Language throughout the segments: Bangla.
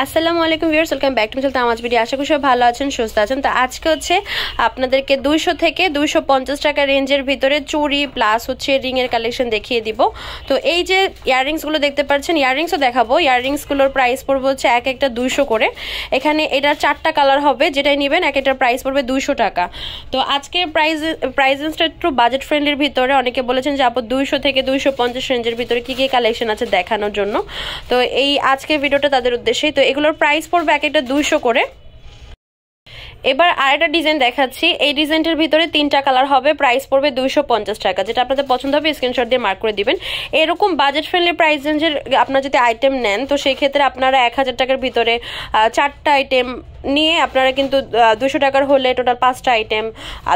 আসসালামু আলাইকুম ভিউয়ার্স, ওয়েলকাম ব্যাক টু তামাজ ভিডিও। আশা করি সবাই ভালো আছেন, সুস্থ আছেন। তো আজকে হচ্ছে আপনাদেরকে 200 থেকে 250 টাকা রেঞ্জের ভিতরে চুড়ি প্লাস হচ্ছে রিং এর কালেকশন দেখিয়ে দিব। তো এই যে ইয়াররিংসগুলো দেখতে পাচ্ছেন, ইয়াররিংসও দেখাবো। ইয়াররিংসগুলোর প্রাইস পড়বে হচ্ছে এক একটা 200 করে। এখানে এটার 4টা কালার হবে, যেটাই নেবেন এক একটার প্রাইস পড়বে 200 টাকা। তো আজকে প্রাইসটা একটু বাজেট ফ্রেন্ডলির ভিতরে। অনেকে বলেছেন যে আপু 200 থেকে 250 রেঞ্জের ভিতরে কি কি কালেকশন আছে দেখানোর জন্য। তো এই আজকের ভিডিওটা তাদের উদ্দেশ্যেই। তো এগুলোর প্রাইস পড়বে এক একটা 200 করে। এবার আরেকটা ডিজাইন দেখাচ্ছি। এই ডিজাইনটার ভিতরে 3টা কালার হবে, প্রাইস পড়বে 250 টাকা। যেটা আপনাদের পছন্দ হবে স্ক্রিনশট দিয়ে মার্ক করে দিবেন। এরকম বাজেট ফ্রেন্ডলি প্রাইস রেঞ্জের আপনারা যদি আইটেম নেন, তো সেই ক্ষেত্রে আপনারা 1000 টাকার ভিতরে 4টা আইটেম নিয়ে আপনারা কিন্তু 200 টাকার হলে টোটাল 5টা আইটেম,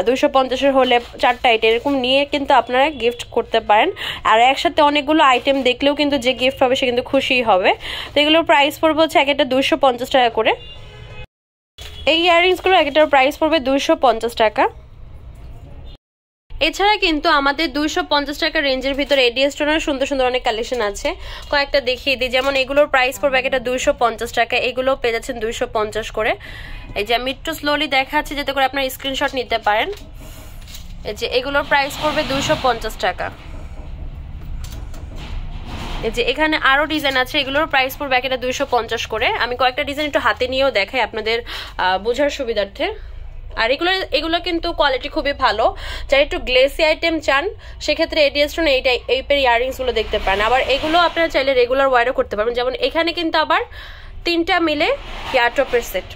250-এর হলে 4টা আইটেম, এরকম নিয়ে কিন্তু আপনারা গিফট করতে পারেন। আর একসাথে অনেকগুলো আইটেম দেখলেও কিন্তু যে গিফট হবে সে কিন্তু খুশিই হবে। তো এগুলোর প্রাইস পড়বে হচ্ছে এক একটা 250 টাকা করে। এই ইয়াররিংসগুলো একটার প্রাইস পড়বে 250 টাকা। এছাড়া কিন্তু আমাদের 250 টাকা রেঞ্জের ভিতরে এডিএস স্টোনের সুন্দর সুন্দর অনেক কালেকশন আছে, কয়েকটা দেখিয়ে দিই। যেমন এগুলোর প্রাইস পড়বে একটা 250 টাকা। এগুলো পেয়ে যাচ্ছেন 250 করে। এই যে আমি একটু স্লোলি দেখাচ্ছি যাতে করে আপনার স্ক্রিনশট নিতে পারেন। এই যে এগুলোর প্রাইস পড়বে 250 টাকা। এই যে এখানে আরো ডিজাইন আছে, এগুলোর প্রাইস পড়বে একটা 250 করে। আমি কয়েকটা ডিজাইন একটু হাতে নিয়েও দেখাই আপনাদের বোঝার সুবিধার্থে। আর এগুলো কিন্তু কোয়ালিটি খুবই ভালো। যারা একটু গ্লেসি আইটেম চান সেক্ষেত্রে এডিএস স্টোন এই টাইপের ইয়াররিংস গুলো দেখতে পারেন। আবার এগুলো আপনারা চাইলে রেগুলার ওয়্যারও করতে পারবেন। যেমন এখানে কিন্তু আবার 3টা মিলে ইয়ারটপের সেট,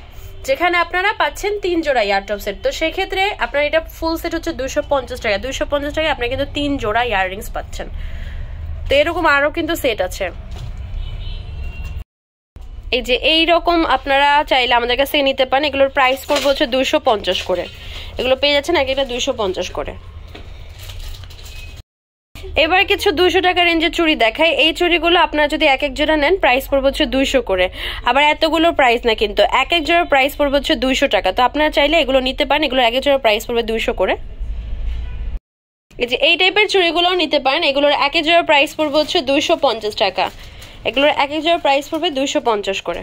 যেখানে আপনারা পাচ্ছেন 3 জোড়া ইয়ারটপ সেট। তো সেক্ষেত্রে আপনার এটা ফুল সেট হচ্ছে 250 টাকা। 250 টাকায় আপনি কিন্তু 3 জোড়া ইয়াররিংস পাচ্ছেন। তো এরকম আরো কিন্তু সেট আছে। এই যে এইরকম আপনারা চাইলে আমাদের কাছে নিতে পারেন। এগুলোর প্রাইস পড়বে হচ্ছে 250 করে। এগুলো পেয়ে যাচ্ছেন এক একটা 250 করে। এবার কিছু 200 টাকা রেঞ্জের চুড়ি দেখাই। এই চুড়িগুলো আপনারা যদি এক এক জোড়া নেন প্রাইস পড়বে হচ্ছে 200 করে। আবার এতগুলো প্রাইস না, কিন্তু এক এক জোড়ার প্রাইস পড়বে হচ্ছে 200 টাকা। তো আপনারা চাইলে এগুলো নিতে পারেন। এগুলো এক এক জোড়ার প্রাইস পড়বে 200 করে। এই যে এই টাইপের চুড়িগুলোও নিতে পারেন। এগুলোর এক এক জোড়ার প্রাইস পড়বে হচ্ছে 250 টাকা। এগুলোর এক এক জোড়ার প্রাইস পড়বে 250 করে।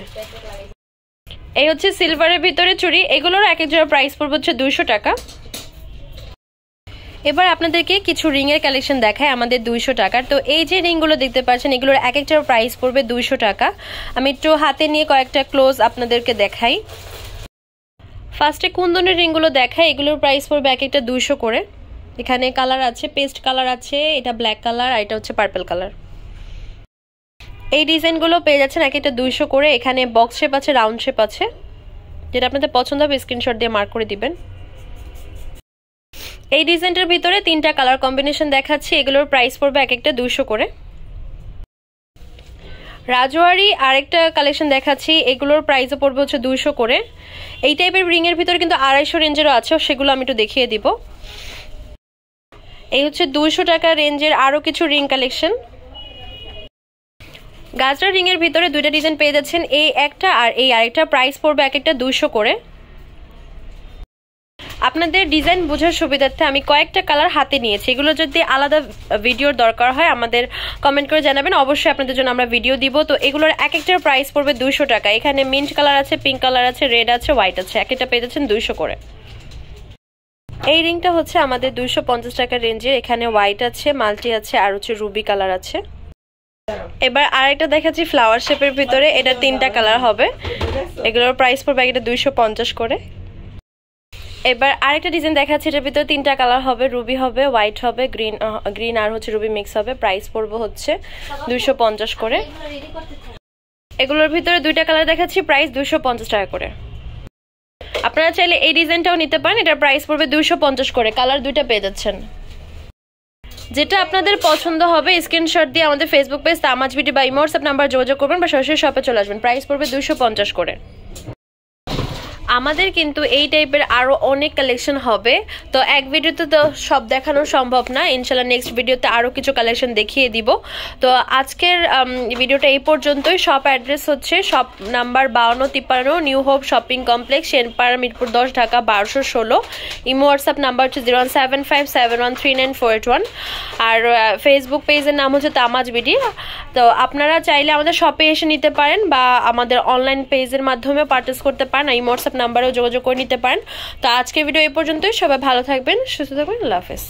এই হচ্ছে সিলভারের ভিতরে চুড়ি। এগুলোর এক এক জোড়ার প্রাইস পড়বে হচ্ছে 200 টাকা। এবার আপনাদেরকে কিছু রিং এর কালেকশন দেখায় আমাদের 200 টাকার। তো এই যে রিংগুলো দেখতে পাচ্ছেন, এগুলোর এক একটার প্রাইস পড়বে 200 টাকা। আমি একটু হাতে নিয়ে কয়েকটা ক্লোজ আপনাদেরকে দেখাই। ফার্স্টে কুন্দনের রিংগুলো দেখাই। এগুলোর প্রাইস পড়বে এক একটা 200 করে। এখানে কালার আছে, পেস্ট কালার আছে, এটা ব্ল্যাক কালার, আর এটা হচ্ছে পার্পল কালার। এই ডিজাইনগুলো পেয়ে যাচ্ছেন এক একটা 200 করে। এখানে বক্স শেপ আছে, রাউন্ড শেপ আছে, যেটা আপনাদের পছন্দ হবে স্ক্রিনশট দিয়ে মার্ক করে দিবেন। এই ডিজাইনটার ভিতরে 3টা কালার কম্বিনেশন দেখাচ্ছি। এগুলোর প্রাইস পড়বে এক একটা 200 করে। রাজওয়ারি আরেকটা কালেকশন দেখাচ্ছি। এগুলোর প্রাইসও পড়বে হচ্ছে 200 করে। এই টাইপের রিং এর ভিতরে কিন্তু 250 রেঞ্জেরও আছে, সেগুলো আমি একটু দেখিয়ে দিব। এই হচ্ছে 200 টাকা রেঞ্জের আরো কিছু রিং কালেকশন। গাজরা রিং এর ভিতরে 2টা ডিজাইন পেয়ে যাচ্ছেন, এই একটা আর এই আরেকটা। প্রাইস পড়বে এক একটা 200 করে। আপনাদের ডিজাইন বোঝার সুবিধার্থে আমি কয়েকটা কালার হাতে নিয়েছি। এগুলো যদি আলাদা ভিডিওর দরকার হয় আমাদের কমেন্ট করে জানাবেন, অবশ্যই আপনাদের জন্য আমরা ভিডিও দিব। তো এগুলোর এক একটার প্রাইস পড়বে 200 টাকা। এখানে মিন্ট কালার আছে, পিঙ্ক কালার আছে, রেড আছে, হোয়াইট আছে। এক একটা পেয়ে যাচ্ছেন 200 করে। এই রিংটা হচ্ছে আমাদের 250 টাকা রেঞ্জের। এখানে হোয়াইট আছে, মাল্টি আছে, আর হচ্ছে রুবি কালার আছে। এবার আরেকটা দেখাচ্ছি ফ্লাওয়ার শেপের ভিতরে। এটা 3টা কালার হবে। এগুলোর প্রাইস পড়বে একটা 250 করে। এবার আরেকটা ডিজাইন দেখাচ্ছি। এটার ভিতরে 3টা কালার হবে, রুবি হবে, হোয়াইট হবে, গ্রিন আর হচ্ছে রুবি মিক্স হবে। প্রাইস পড়বে হচ্ছে 250 করে। এগুলোর ভিতরে 2টা কালার দেখাচ্ছি, প্রাইস 250 টাকা করে। আপনারা চাইলে এই ডিজাইনটাও নিতে পারেন। এটার প্রাইস পড়বে 250 করে। কালার 2টা পেয়ে যাচ্ছেন। যেটা আপনাদের পছন্দ হবে স্ক্রিনশট দিয়ে আমাদের ফেসবুক পেজ তামাজ ভিডিও বা হোয়াটসঅ্যাপ নাম্বার যোগাযোগ করবেন বা সরাসরি শপে চলে আসবেন। প্রাইস পড়বে 250 করে। আমাদের কিন্তু এই টাইপের আরো অনেক কালেকশন হবে, তো এক ভিডিওতে তো সব দেখানো সম্ভব না, ইনশাল্লাহ নেক্সট ভিডিওতে আরো কিছু কালেকশন দেখিয়ে দিব। তো আজকের ভিডিওটা এই পর্যন্তই। শপ অ্যাড্রেস হচ্ছে shop number 5253 new hope shopping complex, Senpara, Mirpur 10, Dhaka 1216। Imo WhatsApp number হচ্ছে 01757139481। আর ফেসবুক পেজের নাম হচ্ছে তামাজ বিডি। তো আপনারা চাইলে আমাদের শপে এসে নিতে পারেন বা আমাদের অনলাইন পেজের মাধ্যমে পারচেস করতে পারেন, এই হোয়াটসঅ্যাপ নাম্বারেও যোগাযোগ করে নিতে পারেন। তো আজকের ভিডিও এই পর্যন্তই। সবাই ভালো থাকবেন, সুস্থ থাকবেন, আল্লাহ হাফেজ।